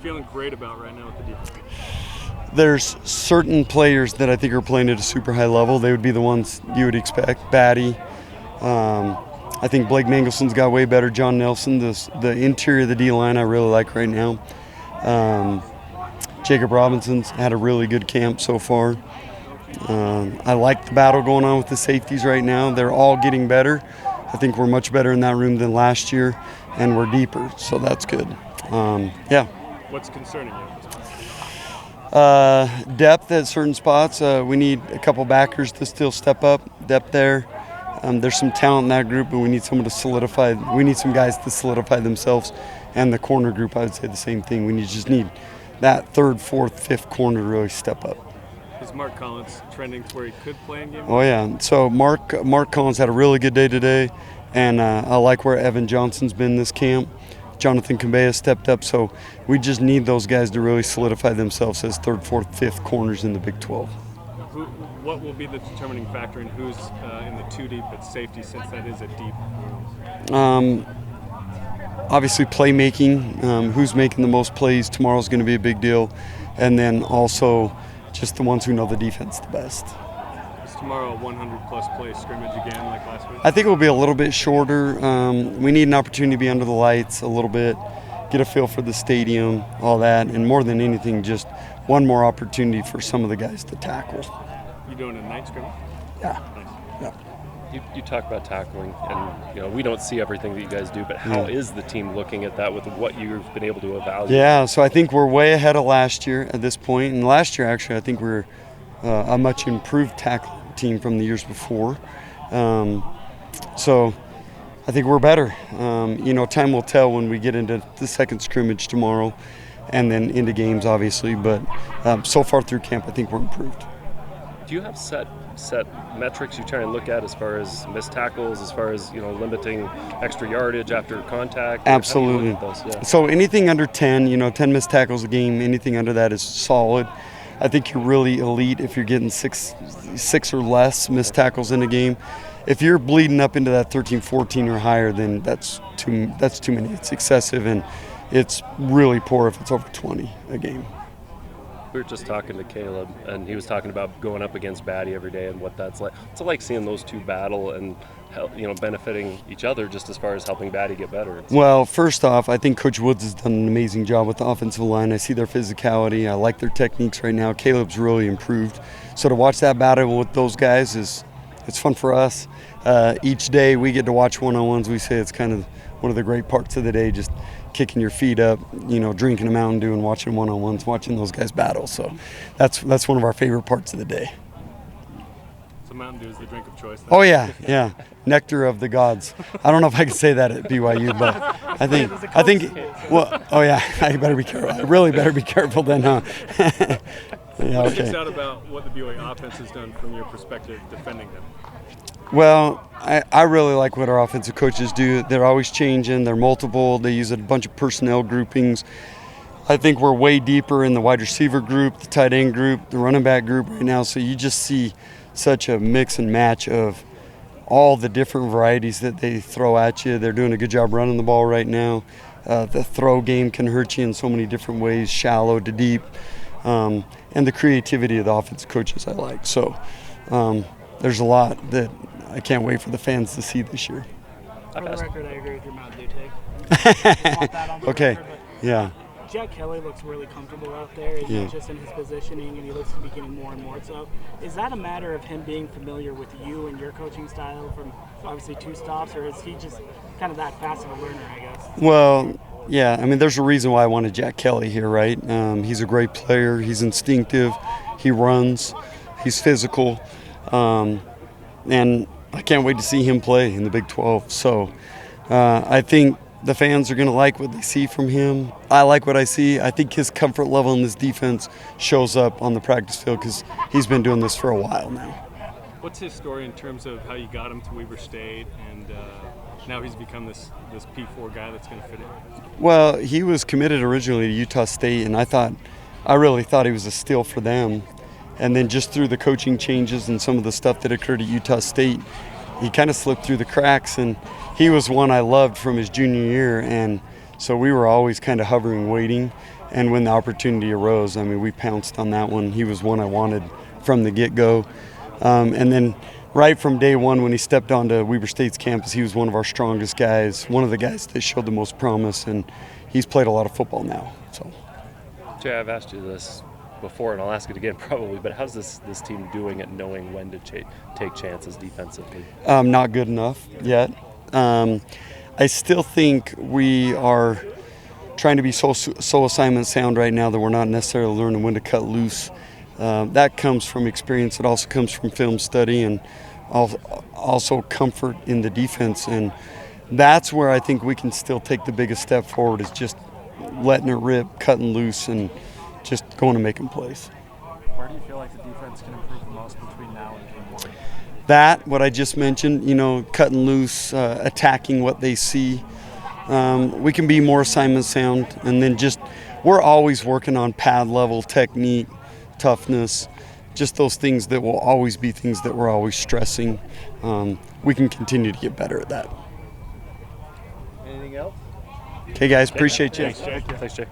feeling great about right now with the defense? There's certain players that I think are playing at a super high level. They would be the ones you would expect. Batty. I think Blake Mangelson's got way better. John Nelson, the interior of the D-line I really like right now. Jacob Robinson's had a really good camp so far. I like the battle going on with the safeties right now. They're all getting better. I think we're much better in that room than last year, and we're deeper, so that's good. Yeah. What's concerning you? Depth at certain spots. We need a couple backers to still step up. Depth there. There's some talent in that group, but we need someone to solidify. We need some guys to solidify themselves. And the corner group, I would say the same thing. We just need that third, fourth, fifth corner to really step up. Is Mark Collins trending to where he could play in game? Oh yeah. So Mark Collins had a really good day today, and I like where Evan Johnson's been this camp. Jonathan Cabea stepped up, so we just need those guys to really solidify themselves as third, fourth, fifth corners in the Big 12. What will be the determining factor in who's in the two deep at safety, since that is a deep room? Obviously playmaking, who's making the most plays tomorrow is going to be a big deal, and then also just the ones who know the defense the best. Is tomorrow a 100-plus play scrimmage again like last week? I think it will be a little bit shorter. We need an opportunity to be under the lights a little bit, get a feel for the stadium, all that, and more than anything, just one more opportunity for some of the guys to tackle. You doing a night scrimmage? Yeah. Nice. Yeah. You talk about tackling, and we don't see everything that you guys do, but how is the team looking at that with what you've been able to evaluate? Yeah, so I think we're way ahead of last year at this point. And last year, actually, I think we're a much improved tackling team from the years before. So I think we're better. Time will tell when we get into the second scrimmage tomorrow and then into games, obviously. But so far through camp, I think we're improved. Do you have set metrics you try and look at as far as missed tackles, as far as limiting extra yardage after contact? Absolutely. Yeah. So anything under 10, 10 missed tackles a game, anything under that is solid. I think you're really elite if you're getting six or less missed tackles in a game. If you're bleeding up into that 13, 14 or higher, then that's too many. It's excessive, and it's really poor if it's over 20 a game. We were just talking to Caleb, and he was talking about going up against Batty every day and what that's like. It's like seeing those two battle and benefiting each other just as far as helping Batty get better. Well, first off, I think Coach Woods has done an amazing job with the offensive line. I see their physicality. I like their techniques right now. Caleb's really improved. So to watch that battle with those guys it's fun for us. Each day we get to watch one-on-ones. We say it's kind of one of the great parts of the day, just kicking your feet up, drinking a Mountain Dew and watching one-on-ones, watching those guys battle. So that's one of our favorite parts of the day. So Mountain Dew is the drink of choice then? Oh yeah, nectar of the gods. I don't know if I can say that at BYU, but I think. Well, oh yeah, I better be careful. I really better be careful then, huh? Yeah, what sticks out about what the BYU offense has done from your perspective defending them? Well, I really like what our offensive coaches do. They're always changing. They're multiple. They use a bunch of personnel groupings. I think we're way deeper in the wide receiver group, the tight end group, the running back group right now. So you just see such a mix and match of all the different varieties that they throw at you. They're doing a good job running the ball right now. The throw game can hurt you in so many different ways, shallow to deep. And the creativity of the offensive coaches I like. So there's a lot that I can't wait for the fans to see this year. For the record, I agree with your Mountain Dew take. Okay, yeah. Jack Kelly looks really comfortable out there, just in his positioning, and he looks to be getting more and more so. Is that a matter of him being familiar with you and your coaching style from obviously 2 stops, or is he just kind of that fast of a learner, I guess? Well, yeah, I mean, there's a reason why I wanted Jack Kelly here, right? He's a great player. He's instinctive. He runs. He's physical. And I can't wait to see him play in the Big 12. So I think the fans are going to like what they see from him. I like what I see. I think his comfort level in this defense shows up on the practice field because he's been doing this for a while now. What's his story in terms of how you got him to Weber State and now he's become this P4 guy that's going to fit in? Well, he was committed originally to Utah State, and I really thought he was a steal for them. And then just through the coaching changes and some of the stuff that occurred at Utah State, he kind of slipped through the cracks, and he was one I loved from his junior year. And so we were always kind of hovering, waiting. And when the opportunity arose, I mean, we pounced on that one. He was one I wanted from the get-go. And then right from day one when he stepped onto Weber State's campus, he was one of our strongest guys, one of the guys that showed the most promise, and he's played a lot of football now. So, Jay, I've asked you this before, and I'll ask it again probably, but how's this team doing at knowing when to take chances defensively? Not good enough yet. I still think we are trying to be so assignment sound right now that we're not necessarily learning when to cut loose. That comes from experience. It also comes from film study and also comfort in the defense. And that's where I think we can still take the biggest step forward, is just letting it rip, cutting loose, and just going to making plays. Where do you feel like the defense can improve the most between now and game one? That, what I just mentioned, cutting loose, attacking what they see. We can be more assignment sound, and then we're always working on pad level, technique, toughness, just those things that will always be things that we're always stressing. We can continue to get better at that. Anything else? Okay, guys, appreciate you. Thanks, Jay.